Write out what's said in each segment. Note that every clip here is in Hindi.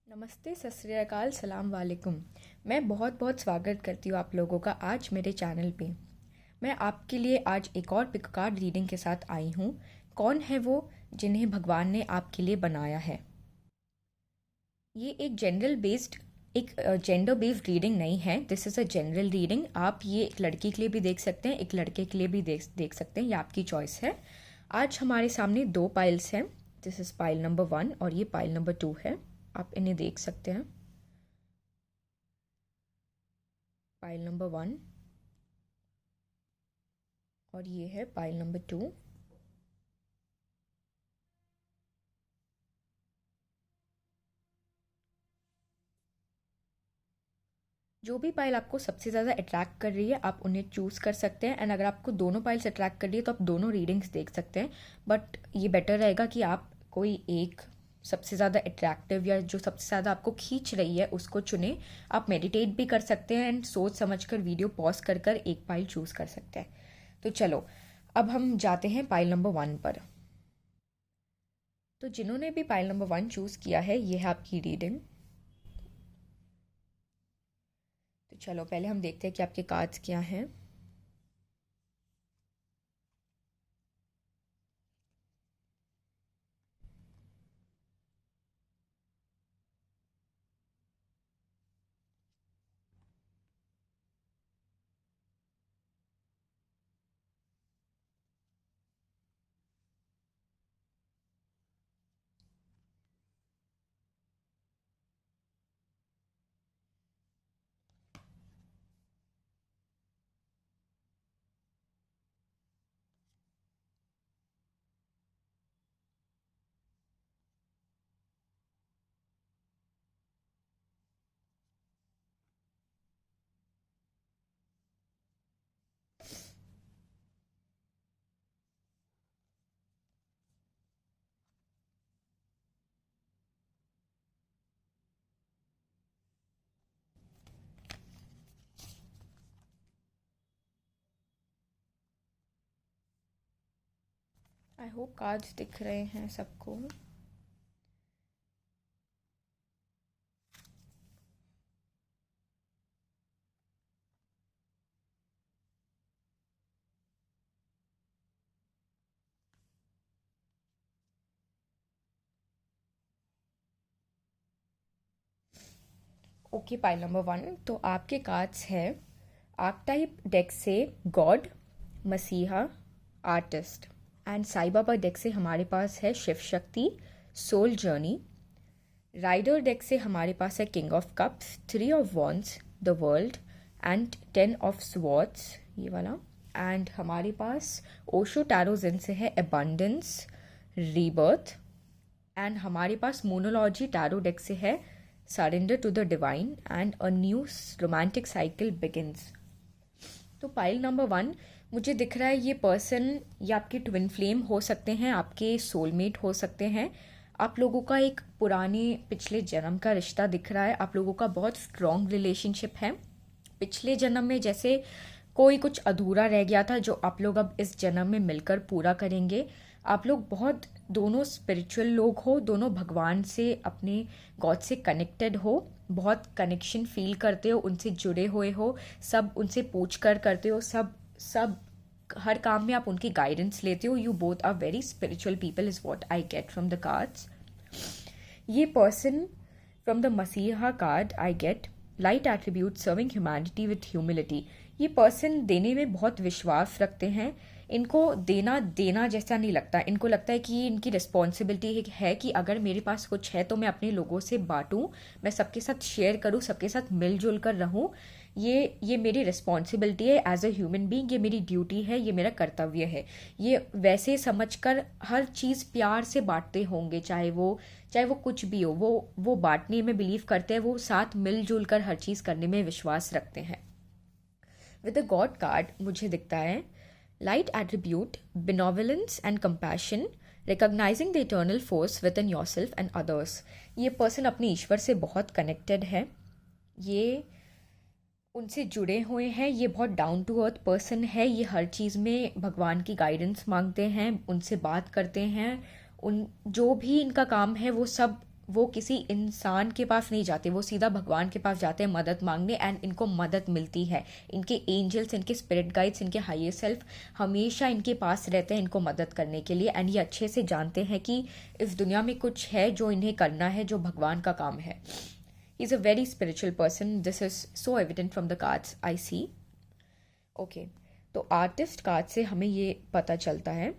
नमस्ते, सत श्री अकाल, सलाम वालेकुम। मैं बहुत बहुत स्वागत करती हूँ आप लोगों का आज मेरे चैनल पे। मैं आपके लिए आज एक और पिक कार्ड रीडिंग के साथ आई हूँ। कौन है वो जिन्हें भगवान ने आपके लिए बनाया है। ये एक जेंडर बेस्ड रीडिंग नहीं है। This is a general reading. आप ये एक लड़की के लिए भी देख सकते हैं, एक लड़के के लिए भी देख सकते हैं। ये आपकी चॉइस है। आज हमारे सामने दो पाइल्स हैं। दिस इज़ पाइल नंबर 1 और ये पाइल नंबर 2 है। आप इन्हें देख सकते हैं। पाइल नंबर 1 और ये है पाइल नंबर 2। जो भी पाइल आपको सबसे ज़्यादा अट्रैक्ट कर रही है आप उन्हें चूज़ कर सकते हैं। एंड अगर आपको दोनों पाइल्स अट्रैक्ट कर रही है तो आप दोनों रीडिंग्स देख सकते हैं। बट ये बेटर रहेगा कि आप कोई एक सबसे ज़्यादा अट्रैक्टिव या जो सबसे ज़्यादा आपको खींच रही है उसको चुने। आप मेडिटेट भी कर सकते हैं एंड सोच समझ कर वीडियो पॉज कर कर एक पाइल चूज़ कर सकते हैं। तो चलो अब हम जाते हैं पाइल नंबर 1 पर। तो जिन्होंने भी पाइल नंबर 1 चूज़ किया है ये है आपकी रीडिंग। तो चलो पहले हम देखते हैं कि आपके कार्ड्स क्या हैं। आई होप कार्ड्स दिख रहे हैं सबको। ओके, पाइल नंबर 1 तो आपके कार्ड्स है आर्कटाइप डेक से God, messiah, artist and Sai Baba deck से हमारे पास है Shiv Shakti, soul journey. Rider deck से हमारे पास है king of cups, 3 of wands, the world and 10 of swords, ये वाला। एंड हमारे पास ओशो टैरो जिन से है अबंडेंस, रीबर्थ। एंड हमारे पास मोनोलॉजी टैरो डेक से है surrender to the divine and a new romantic cycle begins. तो पाइल नंबर 1 मुझे दिख रहा है ये पर्सन या आपके ट्विन फ्लेम हो सकते हैं, आपके सोलमेट हो सकते हैं। आप लोगों का एक पुराने पिछले जन्म का रिश्ता दिख रहा है। आप लोगों का बहुत स्ट्रॉन्ग रिलेशनशिप है। पिछले जन्म में जैसे कोई कुछ अधूरा रह गया था जो आप लोग अब इस जन्म में मिलकर पूरा करेंगे। आप लोग बहुत दोनों स्पिरिचुअल लोग हो, दोनों भगवान से अपने गॉड से कनेक्टेड हो, बहुत कनेक्शन फील करते हो, उनसे जुड़े हुए हो, सब उनसे पूछ कर करते हो, सब सब हर काम में आप उनकी गाइडेंस लेते हो। You both are very spiritual people is what I get from the cards. ये person from the messiah card I get light attribute serving humanity with humility. ये पर्सन देने में बहुत विश्वास रखते हैं। इनको देना देना जैसा नहीं लगता। इनको लगता है कि इनकी रिस्पॉन्सिबिलिटी है कि अगर मेरे पास कुछ है तो मैं अपने लोगों से बांटूं, मैं सबके साथ शेयर करूं, सबके साथ मिलजुल कर रहूं। ये मेरी रिस्पॉन्सिबिलिटी है एज अ ह्यूमन बीइंग, ये मेरी ड्यूटी है, ये मेरा कर्तव्य है। ये वैसे समझकर हर चीज़ प्यार से बांटते होंगे, चाहे वो कुछ भी हो, वो बांटने में बिलीव करते हैं, वो साथ मिलजुल कर हर चीज़ करने में विश्वास रखते हैं। विद द गॉड कार्ड मुझे दिखता है light attribute benevolence and compassion, recognizing the eternal force within yourself and others। ये पर्सन अपने ईश्वर से बहुत कनेक्टेड है, ये उनसे जुड़े हुए हैं, ये बहुत डाउन टू अर्थ पर्सन है। ये हर चीज़ में भगवान की गाइडेंस मांगते हैं, उनसे बात करते हैं। उन जो भी इनका काम है वो सब वो किसी इंसान के पास नहीं जाते, वो सीधा भगवान के पास जाते हैं मदद मांगने, एंड इनको मदद मिलती है। इनके एंजल्स, इनके स्पिरिट गाइड्स, इनके हायर सेल्फ हमेशा इनके पास रहते हैं इनको मदद करने के लिए, एंड ये अच्छे से जानते हैं कि इस दुनिया में कुछ है जो इन्हें करना है, जो भगवान का काम है। He is a very spiritual person, this is so evident from the cards I see. Okay, तो आर्टिस्ट कार्ड से हमें ये पता चलता है,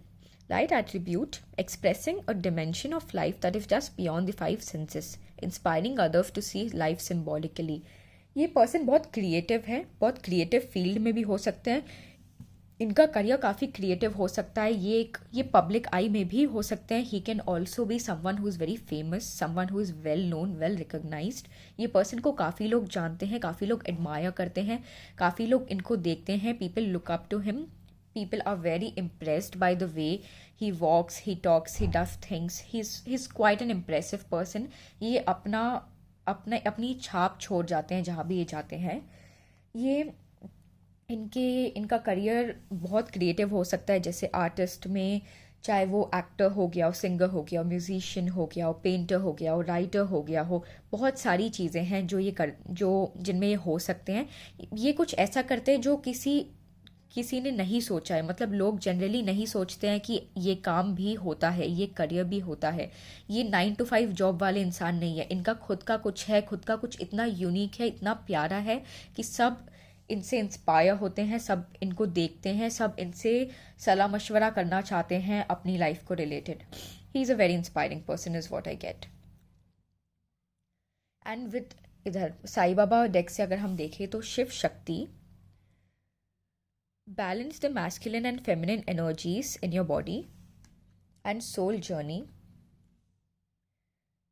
light attribute expressing a dimension of life that is just beyond the five senses, inspiring others to see life symbolically। ये पर्सन बहुत क्रिएटिव है, बहुत क्रिएटिव फील्ड में भी हो सकते हैं, इनका करियर काफ़ी क्रिएटिव हो सकता है, ये पब्लिक आई में भी हो सकते हैं। He can also be someone who is very famous, someone who is well known, well recognized. ये पर्सन को काफ़ी लोग जानते हैं, काफ़ी लोग एडमायर करते हैं, काफ़ी लोग इनको देखते हैं। People look up to him, people are very impressed by the way he walks, he talks, he does things, he's quite an impressive person। ये अपनी छाप छोड़ जाते हैं जहाँ भी ये जाते हैं। ये इनका करियर बहुत क्रिएटिव हो सकता है, जैसे आर्टिस्ट में, चाहे वो एक्टर हो गया हो, सिंगर हो गया हो, म्यूजिशियन हो गया हो, पेंटर हो गया हो, राइटर हो गया हो, बहुत सारी चीज़ें हैं जो जिनमें ये हो सकते हैं। ये कुछ ऐसा करते हैं जो किसी ने नहीं सोचा है, मतलब लोग जनरली नहीं सोचते हैं कि ये काम भी होता है, ये करियर भी होता है। ये 9 to 5 जॉब वाले इंसान नहीं है, इनका खुद का कुछ है, खुद का कुछ इतना यूनिक है, इतना प्यारा है कि सब इनसे इंस्पायर होते हैं, सब इनको देखते हैं, सब इनसे सलाह मशवरा करना चाहते हैं अपनी लाइफ को related. He is a very inspiring person is what I get. And with इधर साईं बाबा डेक से अगर हम देखें तो Shiv Shakti, balance the masculine and feminine energies in your body and soul journey.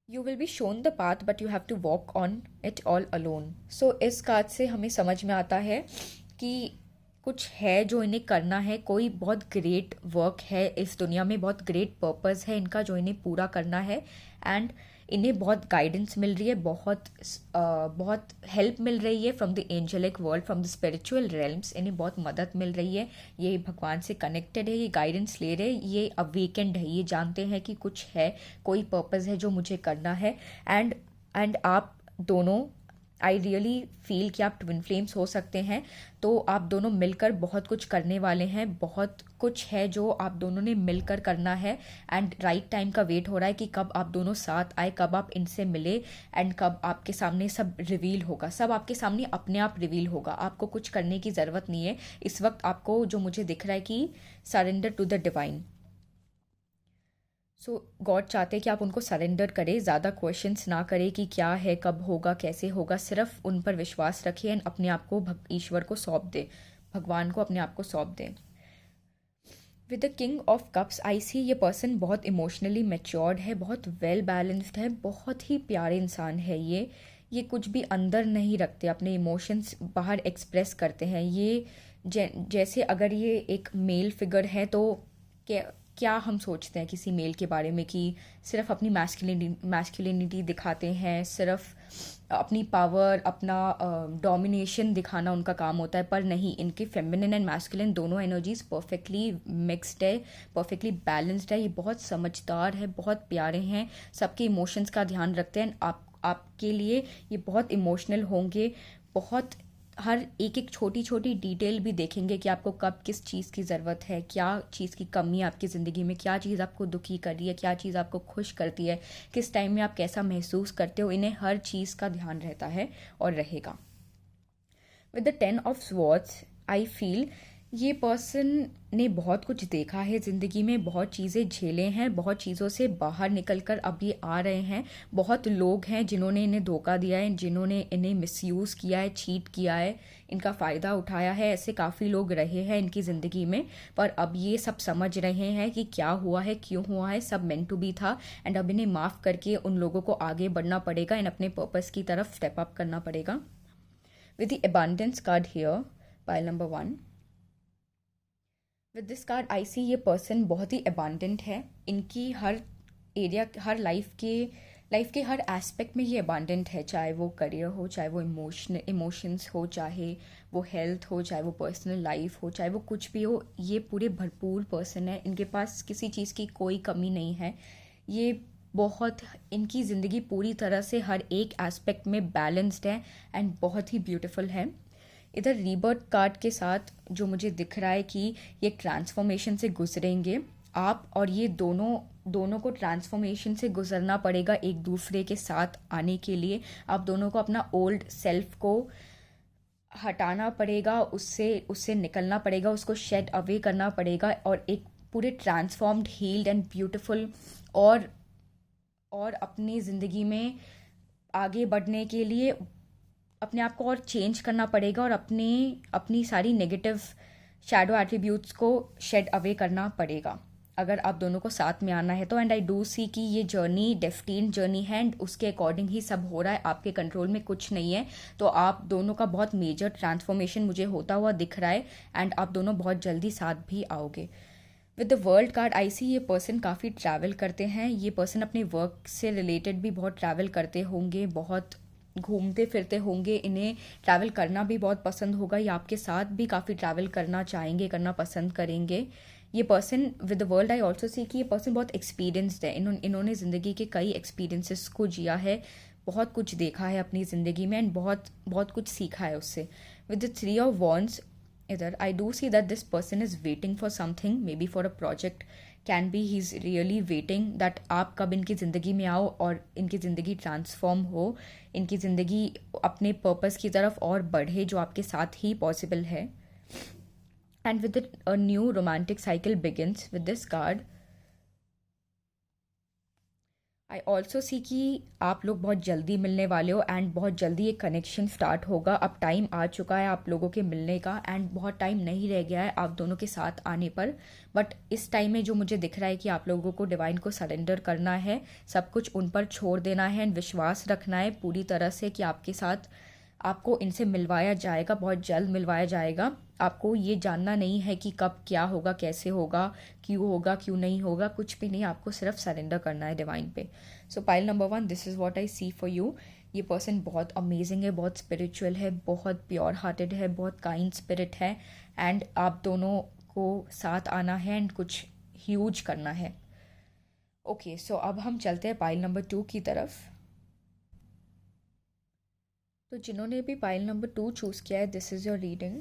You will be shown the path but you have to walk on it all alone। So इस कार्ड से हमें समझ में आता है कि कुछ है जो इन्हें करना है, कोई बहुत ग्रेट वर्क है इस दुनिया में, बहुत ग्रेट पर्पस है इनका जो इन्हें पूरा करना है, एंड इन्हें बहुत गाइडेंस मिल रही है, बहुत हेल्प मिल रही है from the angelic world, from the spiritual realms. इन्हें बहुत मदद मिल रही है, ये भगवान से कनेक्टेड है, ये गाइडेंस ले रहे हैं, ये अवेकेंड है, ये जानते हैं कि कुछ है, कोई पर्पस है जो मुझे करना है। एंड आप दोनों, आई रियली फील कि आप ट्विन फ्लेम्स हो सकते हैं, तो आप दोनों मिलकर बहुत कुछ करने वाले हैं, बहुत कुछ है जो आप दोनों ने मिलकर करना है, एंड राइट टाइम का वेट हो रहा है कि कब आप दोनों साथ आए, कब आप इनसे मिले, एंड कब आपके सामने सब रिवील होगा, सब आपके सामने अपने आप रिवील होगा। आपको कुछ करने की ज़रूरत नहीं है इस वक्त, आपको जो मुझे दिख रहा है कि surrender to the divine. So God चाहते हैं कि आप उनको सरेंडर करें, ज़्यादा क्वेश्चंस ना करें कि क्या है, कब होगा, कैसे होगा, सिर्फ उन पर विश्वास रखें एंड अपने आप को ईश्वर को सौंप दें, भगवान को अपने आप को सौंप दें। With the king of cups I see ये पर्सन बहुत इमोशनली मैच्योर्ड है, बहुत वेल बैलेंस्ड है, बहुत ही प्यारे इंसान है। ये कुछ भी अंदर नहीं रखते, अपने इमोशंस बाहर एक्सप्रेस करते हैं। ये जैसे अगर ये एक मेल फिगर है तो क्या हम सोचते हैं किसी मेल के बारे में कि सिर्फ अपनी मैस्कुलिनिटी दिखाते हैं, सिर्फ अपनी पावर, अपना डोमिनेशन दिखाना उनका काम होता है, पर नहीं, इनके फेमिनिन एंड मैस्कुलिन दोनों एनर्जीज परफेक्टली मिक्सड है, परफेक्टली बैलेंस्ड है। ये बहुत समझदार है, बहुत प्यारे हैं, सबके इमोशंस का ध्यान रखते हैं। आपके लिए ये बहुत इमोशनल होंगे, बहुत हर एक छोटी छोटी डिटेल भी देखेंगे कि आपको कब किस चीज़ की ज़रूरत है, क्या चीज़ की कमी है आपकी ज़िंदगी में, क्या चीज़ आपको दुखी कर रही है, क्या चीज़ आपको खुश करती है, किस टाइम में आप कैसा महसूस करते हो, इन्हें हर चीज़ का ध्यान रहता है और रहेगा। With the 10 of swords I feel ये पर्सन ने बहुत कुछ देखा है ज़िंदगी में, बहुत चीज़ें झेले हैं, बहुत चीज़ों से बाहर निकल कर अब ये आ रहे हैं। बहुत लोग हैं जिन्होंने इन्हें धोखा दिया है, जिन्होंने इन्हें मिसयूज़ किया है, चीट किया है, इनका फ़ायदा उठाया है, ऐसे काफ़ी लोग रहे हैं इनकी ज़िंदगी में। पर अब ये सब समझ रहे हैं कि क्या हुआ है, क्यों हुआ है, सब मेंट टू बी था, एंड अब इन्हें माफ़ करके उन लोगों को आगे बढ़ना पड़ेगा एंड अपने पर्पस की तरफ स्टेप अप करना पड़ेगा। With the abundance card here, pile number 1। With this card I see ये पर्सन बहुत ही अबांडेंट है, इनकी हर एरिया, हर लाइफ के हर एस्पेक्ट में ये अबांडेंट है, चाहे वो करियर हो, चाहे वो इमोशंस हो, चाहे वो हेल्थ हो, चाहे वो पर्सनल लाइफ हो, चाहे वो कुछ भी हो, ये पूरे भरपूर पर्सन है, इनके पास किसी चीज़ की कोई कमी नहीं है। ये बहुत, इनकी ज़िंदगी पूरी तरह से हर एक एस्पेक्ट में बैलेंस्ड है एंड बहुत ही ब्यूटीफुल है। इधर रीबर्थ कार्ड के साथ जो मुझे दिख रहा है कि ये ट्रांसफॉर्मेशन से गुजरेंगे आप, और ये दोनों दोनों को ट्रांसफॉर्मेशन से गुजरना पड़ेगा एक दूसरे के साथ आने के लिए। आप दोनों को अपना ओल्ड सेल्फ को हटाना पड़ेगा, उससे उससे निकलना पड़ेगा, उसको शेड अवे करना पड़ेगा और एक पूरे ट्रांसफॉर्म्ड, हील्ड एंड ब्यूटीफुल और अपनी ज़िंदगी में आगे बढ़ने के लिए अपने आप को और चेंज करना पड़ेगा और अपनी सारी नेगेटिव शैडो एट्रीब्यूट्स को शेड अवे करना पड़ेगा अगर आप दोनों को साथ में आना है तो। एंड आई डू सी कि ये जर्नी डेस्टिन्ड जर्नी है एंड उसके अकॉर्डिंग ही सब हो रहा है, आपके कंट्रोल में कुछ नहीं है। तो आप दोनों का बहुत मेजर ट्रांसफॉर्मेशन मुझे होता हुआ दिख रहा है एंड आप दोनों बहुत जल्दी साथ भी आओगे। With the world card I see ये पर्सन काफ़ी ट्रैवल करते हैं, ये पर्सन अपने वर्क से रिलेटेड भी बहुत ट्रैवल करते होंगे, बहुत घूमते फिरते होंगे, इन्हें ट्रैवल करना भी बहुत पसंद होगा, ये आपके साथ भी काफ़ी ट्रैवल करना चाहेंगे, करना पसंद करेंगे। ये person with the world I also see कि ये पर्सन बहुत एक्सपीरियंस्ड है, इन्होंने ज़िंदगी के कई एक्सपीरियंसेस को जिया है, बहुत कुछ देखा है अपनी ज़िंदगी में एंड बहुत बहुत कुछ सीखा है उससे। With the three of wands इधर I do see that this person is waiting for something, maybe for a project, can be he is really waiting that आप कब इनकी ज़िंदगी में आओ और इनकी ज़िंदगी ट्रांसफॉर्म हो, इनकी ज़िंदगी अपने पर्पस की तरफ और बढ़े जो आपके साथ ही पॉसिबल है। And with a new romantic cycle begins with this card. I also see कि आप लोग बहुत जल्दी मिलने वाले हो एंड बहुत जल्दी एक कनेक्शन स्टार्ट होगा। अब टाइम आ चुका है आप लोगों के मिलने का एंड बहुत टाइम नहीं रह गया है आप दोनों के साथ आने पर। बट इस टाइम में जो मुझे दिख रहा है कि आप लोगों को डिवाइन को सरेंडर करना है, सब कुछ उन पर छोड़ देना है एंड विश्वास रखना है पूरी तरह से कि आपके साथ आपको इनसे मिलवाया जाएगा, बहुत जल्द मिलवाया जाएगा। आपको ये जानना नहीं है कि कब क्या होगा, कैसे होगा, क्यों नहीं होगा, कुछ भी नहीं, आपको सिर्फ सरेंडर करना है डिवाइन पे। So pile number 1, this is what I see for you. ये पर्सन बहुत अमेजिंग है, बहुत स्पिरिचुअल है, बहुत प्योर हार्टेड है, बहुत काइंड स्पिरिट है एंड आप दोनों को साथ आना है एंड कुछ ह्यूज करना है। ओके सो अब हम चलते हैं पाइल नंबर 2 की तरफ। तो जिन्होंने भी पाइल नंबर 2 चूज़ किया है, this is your reading.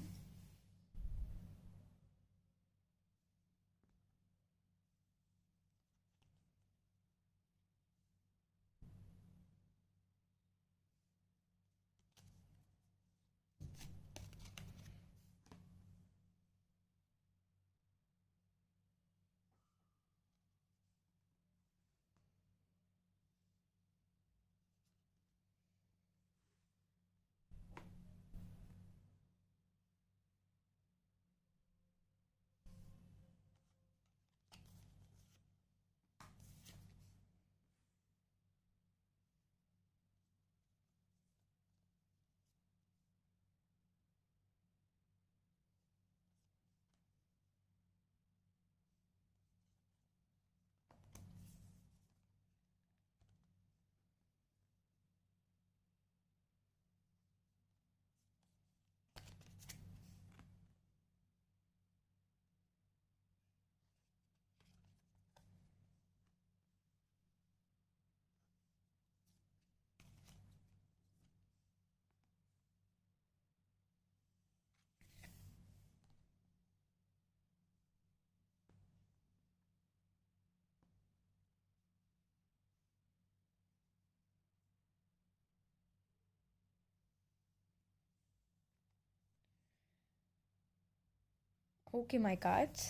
Okay my cards,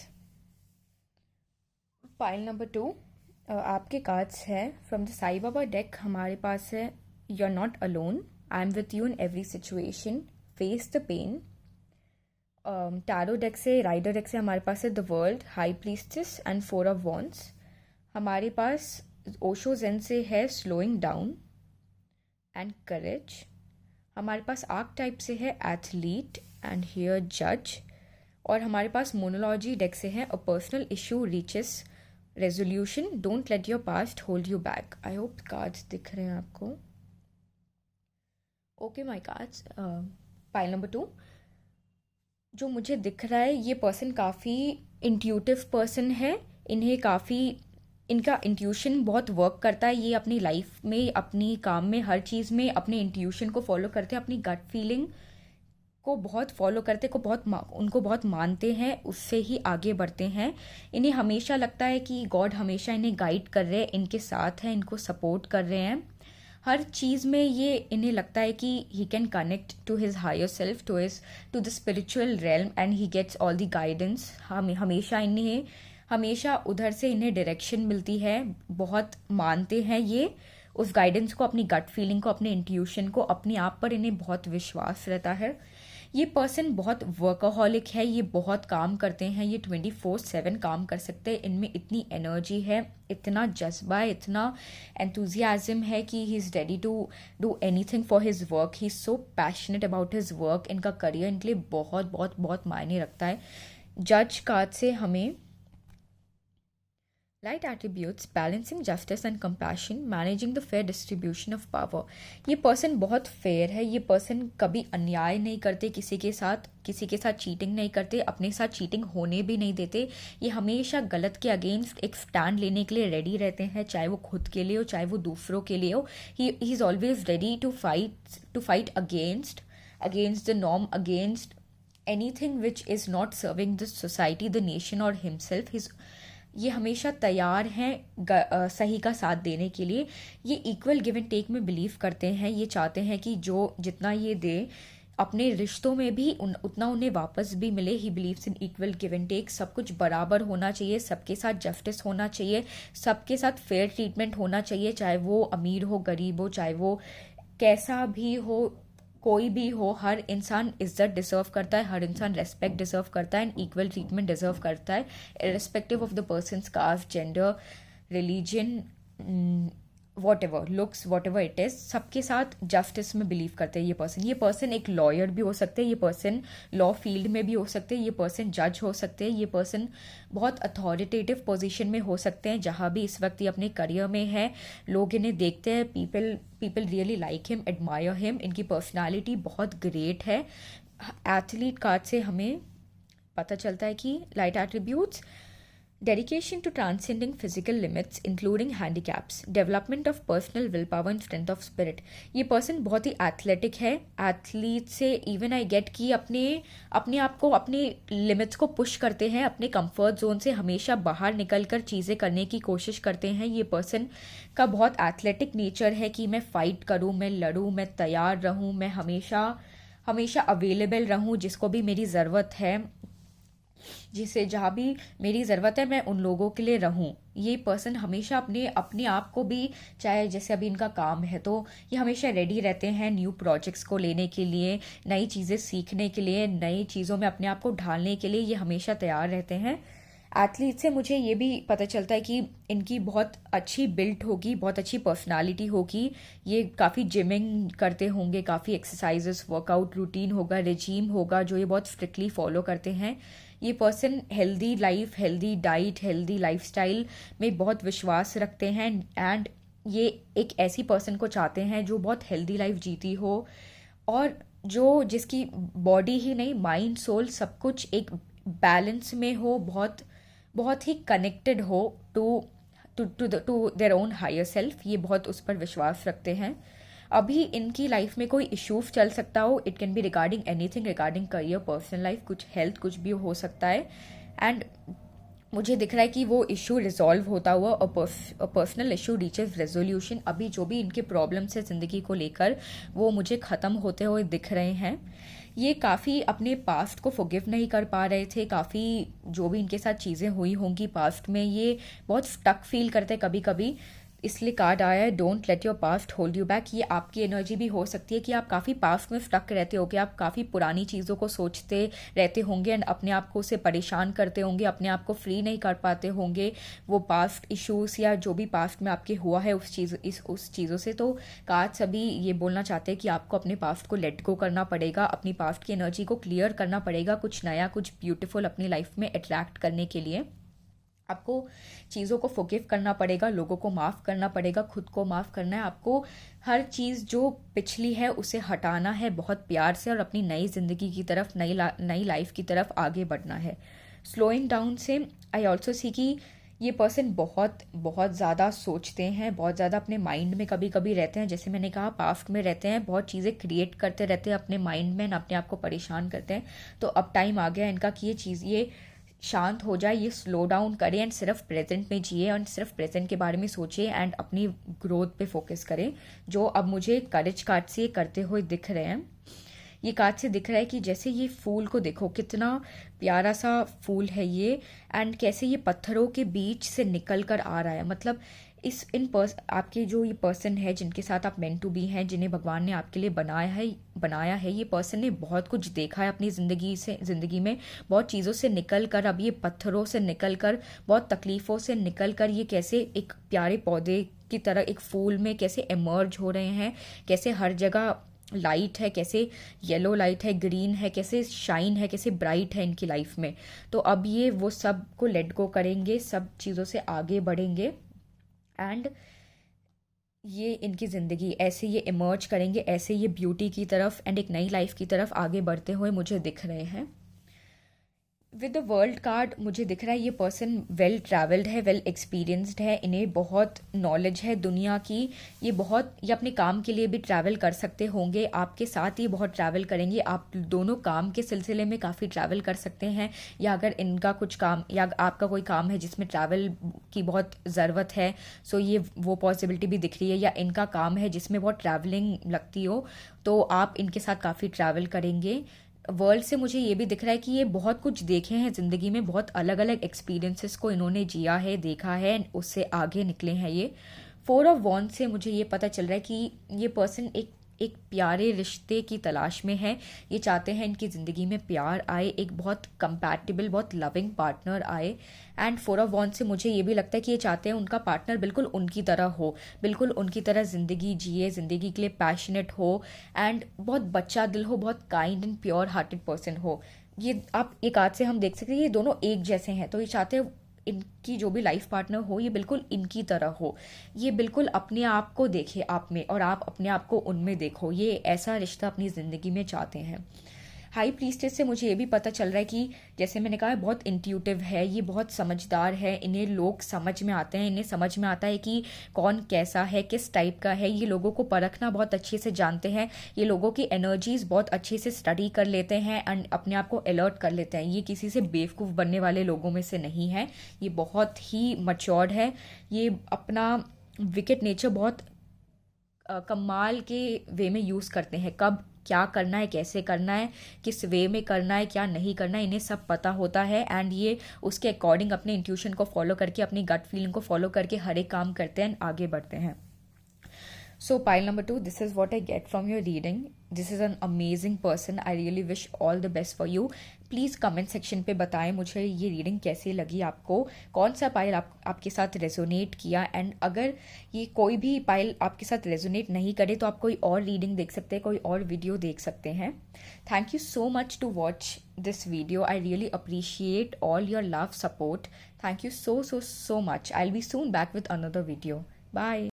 pile number 2 आपके कार्ड्स है from the Sai Baba deck. हमारे पास है you are not alone, I am with you in every situation, face the pain. Tarot deck से, राइडर डेक से हमारे पास है the world, high priestess and 4 of wands. हमारे पास ओशो जेन से है स्लोइंग डाउन एंड करेज। हमारे पास आर्क टाइप से है एथलीट एंड हियर जज। और हमारे पास मोनोलॉजी डेक से है a personal issue reaches resolution, don't let your past hold you back. I hope cards दिख रहे हैं आपको। Okay my cards, pile number 2 जो मुझे दिख रहा है, ये पर्सन काफ़ी इंट्यूटिव पर्सन है, इन्हें काफ़ी इनका इंट्यूशन बहुत वर्क करता है। ये अपनी लाइफ में, अपनी काम में, हर चीज़ में अपने इंट्यूशन को फॉलो करते हैं, अपनी गट फीलिंग को बहुत फॉलो करते, उनको बहुत मानते हैं, उससे ही आगे बढ़ते हैं। इन्हें हमेशा लगता है कि गॉड हमेशा इन्हें गाइड कर रहे हैं, इनके साथ हैं, इनको सपोर्ट कर रहे हैं हर चीज़ में। ये इन्हें लगता है कि he can connect to his higher self, to the spiritual realm, and he gets all the guidance. हमेशा उधर से इन्हें डायरेक्शन मिलती है, बहुत मानते हैं ये उस गाइडेंस को, अपनी गट फीलिंग को, अपने इंट्यूशन को, अपने आप पर इन्हें बहुत विश्वास रहता है। ये पर्सन बहुत वर्कaholic है, ये बहुत काम करते हैं, ये 24/7 काम कर सकते हैं। इनमें इतनी एनर्जी है, इतना जज्बा है, इतना एंथुजियाज्म है कि he is ready to do anything for his work. He is so passionate about his work. इनका करियर इनके लिए बहुत बहुत बहुत मायने रखता है। जज कार्ड से हमें light attributes, balancing justice and compassion, managing the fair distribution of power. ये पर्सन बहुत फेयर है, ये पर्सन कभी अन्याय नहीं करते किसी के साथ चीटिंग नहीं करते, अपने साथ चीटिंग होने भी नहीं देते। ये हमेशा गलत के अगेंस्ट एक स्टैंड लेने के लिए रेडी रहते हैं, चाहे वो खुद के लिए हो, चाहे वो दूसरों के लिए हो। He is always ready to fight against the norm, against anything which is not serving the society, the nation और हिमसेल्फ। ये हमेशा तैयार हैं सही का साथ देने के लिए। ये इक्वल गिव एंड टेक में बिलीव करते हैं। ये चाहते हैं कि जो जितना ये दे, अपने रिश्तों में भी उतना उन्हें वापस भी मिले। He believes in equal give and take. सब कुछ बराबर होना चाहिए, सबके साथ जस्टिस होना चाहिए, सबके साथ फेयर ट्रीटमेंट होना चाहिए, चाहे वो अमीर हो, गरीब हो, चाहे वो कैसा भी हो, कोई भी हो। हर इंसान इज्जत डिजर्व करता है, हर इंसान रेस्पेक्ट डिजर्व करता है, एंड इक्वल ट्रीटमेंट डिजर्व करता है, irrespective of the person's caste, gender, religion, whatever it is. सबके साथ जस्टिस में बिलीव करते हैं ये पर्सन एक लॉयर भी हो सकते हैं, ये पर्सन लॉ फील्ड में भी हो सकते हैं, ये पर्सन जज हो सकते हैं, ये पर्सन बहुत अथॉरिटेटिव पोजीशन में हो सकते हैं। जहाँ भी इस वक्त ये अपने करियर में है, लोग इन्हें देखते हैं, people really like him, admire him. इनकी पर्सनालिटी बहुत ग्रेट है। एथलीट कार्ड से हमें पता चलता है कि light attributes, dedication to transcending physical limits including handicaps, development of personal willpower and strength of spirit। ये पर्सन बहुत ही एथलेटिक है। एथलीट से इवन आई गेट कि अपने आप को, अपने लिमिट्स को पुश करते हैं, अपने कंफर्ट जोन से हमेशा बाहर निकलकर चीज़ें करने की कोशिश करते हैं। ये पर्सन का बहुत एथलेटिक नेचर है कि मैं फाइट करूँ, मैं लड़ूँ, मैं तैयार रहूँ, मैं हमेशा अवेलेबल रहूँ, जिसको भी मेरी ज़रूरत है, जहाँ भी मेरी ज़रूरत है, मैं उन लोगों के लिए रहूं। ये पर्सन हमेशा अपने आप को भी, चाहे जैसे अभी इनका काम है तो ये हमेशा रेडी रहते हैं न्यू प्रोजेक्ट्स को लेने के लिए, नई चीज़ें सीखने के लिए, नई चीज़ों में अपने आप को ढालने के लिए ये हमेशा तैयार रहते हैं। एथलीट से मुझे ये भी पता चलता है कि इनकी बहुत अच्छी बिल्ड होगी, बहुत अच्छी पर्सनालिटी होगी। ये काफ़ी जिमिंग करते होंगे, काफ़ी एक्सरसाइजेस, वर्कआउट रूटीन होगा, रेजीम होगा जो ये बहुत स्ट्रिक्टली फॉलो करते हैं। ये person healthy life, healthy diet, healthy lifestyle में बहुत विश्वास रखते हैं, एंड ये एक ऐसी पर्सन को चाहते हैं जो बहुत हेल्दी लाइफ जीती हो, और जिसकी बॉडी ही नहीं, माइंड, सोल सब कुछ एक बैलेंस में हो, बहुत ही कनेक्टेड हो to their own higher self. ये बहुत उस पर विश्वास रखते हैं। अभी इनकी लाइफ में कोई इश्यूज चल सकता हो, it can be regarding anything, regarding career, personal life, कुछ हेल्थ, कुछ भी हो सकता है। एंड मुझे दिख रहा है कि वो इशू रिजॉल्व होता हुआ, और पर्सनल इशू रीचेज रेजोल्यूशन। अभी जो भी इनके प्रॉब्लम्स है ज़िंदगी को लेकर, वो मुझे ख़त्म होते हुए दिख रहे हैं। ये काफ़ी अपने पास्ट को फॉरगिव नहीं कर पा रहे थे, काफ़ी जो भी इनके साथ चीज़ें हुई होंगी पास्ट में, ये बहुत स्टक फील करते कभी कभी। इसलिए कार्ड आया है don't let your past hold you back. ये आपकी एनर्जी भी हो सकती है कि आप काफ़ी पास्ट में स्टक रहते हो, कि आप काफ़ी पुरानी चीज़ों को सोचते रहते होंगे, एंड अपने आप को उसे परेशान करते होंगे, अपने आप को फ्री नहीं कर पाते होंगे वो पास्ट इश्यूज या जो भी पास्ट में आपके हुआ है उस चीज़ों से। तो कार्ड सभी ये बोलना चाहते हैं कि आपको अपने पास्ट को लेट गो करना पड़ेगा, अपनी पास्ट की एनर्जी को क्लियर करना पड़ेगा, कुछ नया, कुछ ब्यूटीफुल अपनी लाइफ में अट्रैक्ट करने के लिए आपको चीज़ों को फॉरगिव करना पड़ेगा, लोगों को माफ़ करना पड़ेगा, खुद को माफ़ करना है। आपको हर चीज़ जो पिछली है उसे हटाना है बहुत प्यार से, और अपनी नई ज़िंदगी की तरफ, नई लाइफ की तरफ आगे बढ़ना है। स्लोइंग डाउन से आई ऑल्सो सी कि ये पर्सन बहुत बहुत ज़्यादा सोचते हैं, बहुत ज़्यादा अपने माइंड में कभी कभी रहते हैं, जैसे मैंने कहा पास्ट में रहते हैं, बहुत चीज़ें क्रिएट करते रहते हैं अपने माइंड में, अपने आप को परेशान करते हैं। तो अब टाइम आ गया इनका कि ये शांत हो जाए, ये स्लो डाउन करें एंड सिर्फ प्रेजेंट में जिए एंड सिर्फ प्रेजेंट के बारे में सोचिए एंड अपनी ग्रोथ पे फोकस करें, जो अब मुझे करेज कार्ड से ये करते हुए दिख रहे हैं। ये कार्ड से दिख रहा है कि जैसे ये फूल को देखो, कितना प्यारा सा फूल है ये, एंड कैसे ये पत्थरों के बीच से निकल कर आ रहा है। मतलब आपके जो ये पर्सन है जिनके साथ आप मेंट टू बी हैं, जिन्हें भगवान ने आपके लिए बनाया है, ये पर्सन ने बहुत कुछ देखा है अपनी ज़िंदगी में, बहुत चीज़ों से निकल कर, अब ये पत्थरों से निकल कर, बहुत तकलीफ़ों से निकल कर ये कैसे एक प्यारे पौधे की तरह एक फूल में कैसे इमर्ज हो रहे हैं, कैसे हर जगह लाइट है, कैसे येलो लाइट है, ग्रीन है, कैसे शाइन है, कैसे ब्राइट है इनकी लाइफ में। तो अब ये वो सब को लेट गो करेंगे, सब चीज़ों से आगे बढ़ेंगे एंड ये इनकी ज़िंदगी ऐसे ये इमर्ज करेंगे, ऐसे ये ब्यूटी की तरफ एंड एक नई लाइफ की तरफ आगे बढ़ते हुए मुझे दिख रहे हैं। विद द वर्ल्ड कार्ड मुझे दिख रहा है ये पर्सन वेल ट्रैवल्ड है, वेल एक्सपीरियंस्ड है, इन्हें बहुत नॉलेज है दुनिया की। ये अपने काम के लिए भी ट्रैवल कर सकते होंगे, आपके साथ ये बहुत ट्रैवल करेंगे, आप दोनों काम के सिलसिले में काफ़ी ट्रैवल कर सकते हैं, या अगर इनका कुछ काम या आपका कोई काम है जिसमें ट्रैवल की बहुत ज़रूरत है, सो ये वो पॉसिबिलिटी भी दिख रही है, या इनका काम है जिसमें बहुत ट्रैवलिंग लगती हो, तो आप इनके साथ काफ़ी ट्रैवल करेंगे। वर्ल्ड से मुझे ये भी दिख रहा है कि ये बहुत कुछ देखे हैं ज़िंदगी में, बहुत अलग अलग एक्सपीरियंसेस को इन्होंने जिया है, देखा है, उससे आगे निकले हैं ये। 4 ऑफ वॉन्ड्स से मुझे ये पता चल रहा है कि ये पर्सन एक प्यारे रिश्ते की तलाश में है। ये चाहते हैं इनकी ज़िंदगी में प्यार आए, एक बहुत कंपैटिबल, बहुत लविंग पार्टनर आए। एंड 4 ऑफ वॉन्ड्स से मुझे ये भी लगता है कि ये चाहते हैं उनका पार्टनर बिल्कुल उनकी तरह हो, बिल्कुल उनकी तरह ज़िंदगी जिए, ज़िंदगी के लिए पैशनेट हो एंड बहुत बच्चा दिल हो, बहुत kind and pure hearted person हो। ये आप एक आज से हम देख सकते हैं ये दोनों एक जैसे हैं, तो ये चाहते हैं इनकी जो भी लाइफ पार्टनर हो ये बिल्कुल इनकी तरह हो, ये बिल्कुल अपने आप को देखे आप में और आप अपने आप को उनमें देखो, ये ऐसा रिश्ता अपनी ज़िंदगी में चाहते हैं। हाई प्रीस्टेस से मुझे ये भी पता चल रहा है कि जैसे मैंने कहा बहुत इंट्यूटिव है, ये बहुत समझदार है, इन्हें लोग समझ में आते हैं, इन्हें समझ में आता है कि कौन कैसा है, किस टाइप का है, ये लोगों को परखना बहुत अच्छे से जानते हैं, ये लोगों की एनर्जीज बहुत अच्छे से स्टडी कर लेते हैं एंड अपने आप को अलर्ट कर लेते हैं। ये किसी से बेवकूफ़ बनने वाले लोगों में से नहीं है, ये बहुत ही मच्योर्ड है, ये अपना विकेट नेचर बहुत कमाल के वे में यूज़ करते हैं, कब क्या करना है, कैसे करना है, किस वे में करना है, क्या नहीं करना है, इन्हें सब पता होता है एंड ये उसके अकॉर्डिंग अपने इंट्यूशन को फॉलो करके, अपनी गट फीलिंग को फॉलो करके हर एक काम करते हैं एंड आगे बढ़ते हैं। So, pile number 2, this is what I get from your reading. This is an amazing person. I really wish all the best for you. Please comment section पे बताएं मुझे ये रीडिंग कैसी लगी आपको, कौन सा पाइल आपके साथ रेजोनेट किया, एंड अगर ये कोई भी पाइल आपके साथ रेजोनेट नहीं करे तो आप कोई और रीडिंग देख सकते हैं, कोई और वीडियो देख सकते हैं। Thank you so much to watch this video. I really appreciate all your love, support. Thank you so much. I'll be soon back with another video. Bye.